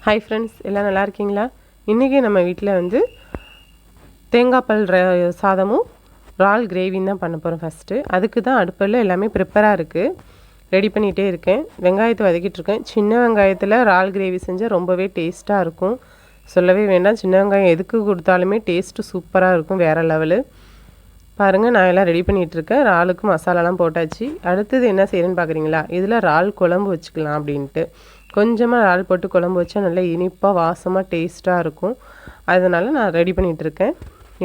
Hi friends, எல்லாம் நல்லா இருக்கீங்களா? இன்றைக்கி நம்ம வீட்டில் வந்து தேங்காய் பால் சாதமும் இறால் கிரேவியும் தான் பண்ண போகிறோம். ஃபஸ்ட்டு அதுக்கு தான் அடுப்பில் எல்லாமே ப்ரிப்பராக இருக்குது, ரெடி பண்ணிகிட்டே இருக்கேன். வெங்காயத்தை வதக்கிட்டு இருக்கேன். சின்ன வெங்காயத்தில் இறால் கிரேவி செஞ்சால் ரொம்பவே டேஸ்ட்டாக இருக்கும், சொல்லவே வேண்டாம். சின்ன வெங்காயம் எதுக்கு கொடுத்தாலுமே டேஸ்ட்டு சூப்பராக இருக்கும், வேறு லெவலு. பாருங்கள், நான் எல்லாம் ரெடி பண்ணிகிட்ருக்கேன். இறாலுக்கு மசாலாலாம் போட்டாச்சு. அடுத்தது என்ன செய்யணுன்னு பார்க்குறீங்களா? இதில் இறால் குழம்பு வச்சுக்கலாம் அப்படின்ட்டு கொஞ்சமாக இறால் போட்டு குழம்பு வச்சா நல்லா இனிப்பாக வாசமாக டேஸ்ட்டாக இருக்கும். அதனால் நான் ரெடி பண்ணிகிட்ருக்கேன்.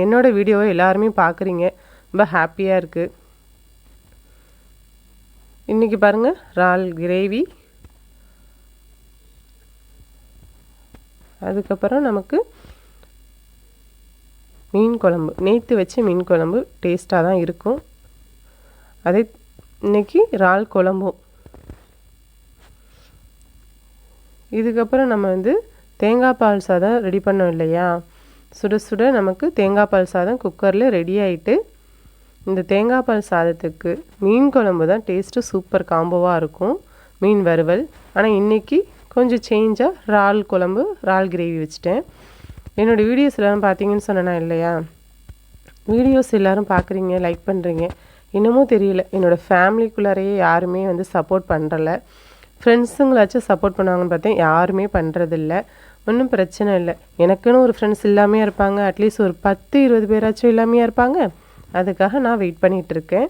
என்னோடய வீடியோவை எல்லாருமே பார்க்குறீங்க, ரொம்ப ஹாப்பியாக இருக்குது. இன்றைக்கி பாருங்கள், இறால் கிரேவி, அதுக்கப்புறம் நமக்கு மீன் குழம்பு, நேற்று வச்ச மீன் குழம்பு டேஸ்ட்டாக தான் இருக்கும். அதே இன்றைக்கி இறால் குழம்பும். இதுக்கப்புறம் நம்ம வந்து தேங்காய் பால் சாதம் ரெடி பண்ணோம் இல்லையா? சுட சுட நமக்கு தேங்காய் பால் சாதம் குக்கரில் ரெடி ஆகிட்டு, இந்த தேங்காய் பால் சாதத்துக்கு மீன் குழம்பு தான் டேஸ்ட்டு சூப்பர் காம்போவாக இருக்கும், மீன் வறுவல். ஆனால் இன்றைக்கி கொஞ்சம் சேஞ்சாக இறால் குழம்பு, இறால் கிரேவி வச்சுட்டேன். என்னோடய வீடியோஸ் எல்லோரும் பார்த்தீங்கன்னு சொன்னேன்னா இல்லையா? வீடியோஸ் எல்லோரும் பார்க்குறீங்க, லைக் பண்ணுறீங்க. இன்னமும் தெரியல, என்னோடய ஃபேமிலிக்குள்ளாரையே யாருமே வந்து சப்போர்ட் பண்ணுறல. ஃப்ரெண்ட்ஸுங்களாச்சும் சப்போர்ட் பண்ணுவாங்கன்னு பார்த்தேன், யாருமே பண்ணுறதில்ல. ஒன்றும் பிரச்சனை இல்லை, எனக்குன்னு ஒரு ஃப்ரெண்ட்ஸ் இல்லாமையாக இருப்பாங்க, அட்லீஸ்ட் ஒரு 10-20 பேராச்சும் இல்லாமையாக இருப்பாங்க. அதுக்காக நான் வெயிட் பண்ணிகிட்ருக்கேன்.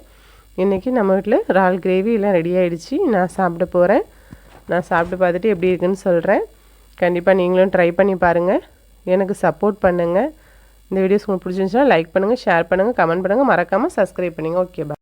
இன்றைக்கி நம்ம வீட்டில் இறால் கிரேவி எல்லாம் ரெடி ஆகிடுச்சு. நான் சாப்பிட போகிறேன். நான் சாப்பிட்டு பார்த்துட்டு எப்படி இருக்குன்னு சொல்கிறேன். கண்டிப்பாக நீங்களும் ட்ரை பண்ணி பாருங்கள், எனக்கு சப்போர்ட் பண்ணுங்கள். இந்த வீடியோஸ் உங்களுக்கு பிடிச்சிருந்துச்சுன்னா லைக் பண்ணுங்கள், ஷேர் பண்ணுங்கள், கமெண்ட் பண்ணுங்கள், மறக்காமல் சப்ஸ்கிரைப் பண்ணுங்கள். ஓகே, பாய்.